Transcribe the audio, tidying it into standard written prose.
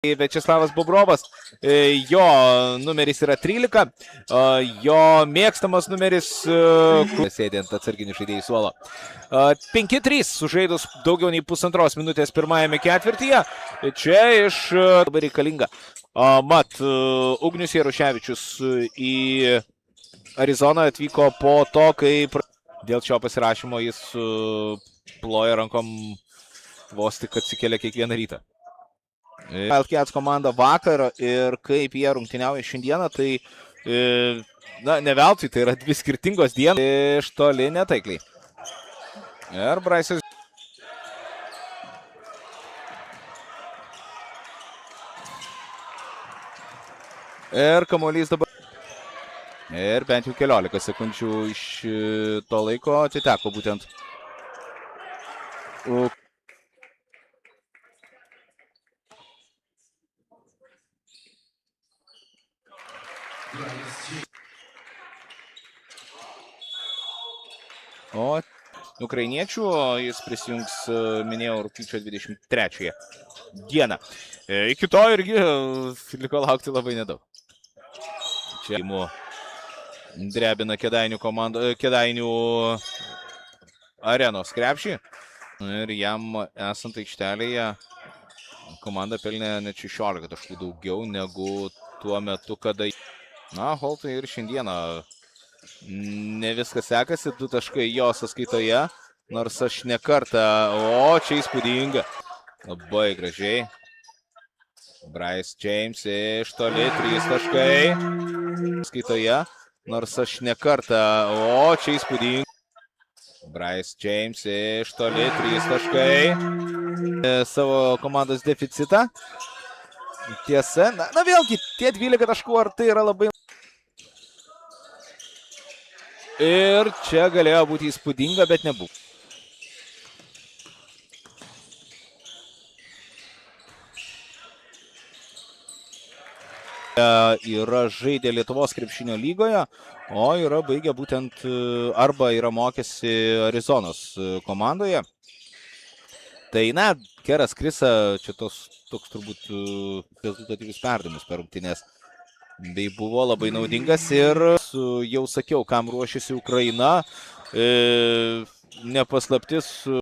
Večeslavas Bobrovas, jo numeris yra 13, jo mėgstamas numeris sėdint atsarginių žaidėjų suolo. 5-3 sužaidus daugiau nei pusantros minutės pirmajame ketvirtyje. Čia iš labai reikalinga. Ugnius Jaruševičius į Arizoną atvyko po to, kai dėl šio pasirašymo jis ploja rankom vos tik atsikėlė kiekvieną rytą. Wildcats komanda vakar ir kaip jie rungtyniauja šiandieną, tai ne veltui, tai yra dvi skirtingos dienos iš toli netaikliai. Ir Braisas. Ir kamuolys dabar. Ir bent jau 15 sekundžių iš to laiko atiteko būtent. O ukrainiečių jis prisijungs, minėjau, rugpjūčio 23 dieną. Iki to irgi liko laukti labai nedaug. Čia drebina Kėdainių arenos krepšį. Ir jam esant aikštelėje komanda pelnė net 16 taškų daugiau negu tuo metu, kada... Holtui ir šiandieną ne viskas sekasi, 2 taškai jo sąskaitoje, nors aš ne kartą, čia įspūdinga. Labai gražiai. Bryce James iš toli, 3 taškai. Skaitoje, nors aš ne kartą, čia įspūdinga. Bryce James iš toli, 3 taškai. Savo komandos deficitą. Tiesa, vėlgi, tie 12 taškų, ar tai yra labai... Ir čia galėjo būti įspūdinga, bet nebuvo. Yra žaidę Lietuvos krepšinio lygoje, o yra baigę būtent arba yra mokėsi Arizonos komandoje. Tai, Keras Krisa, čia toks turbūt rezultatyvius perdavimus per rungtynes. Bei buvo labai naudingas ir jau sakiau, kam ruošiasi Ukraina, nepaslaptis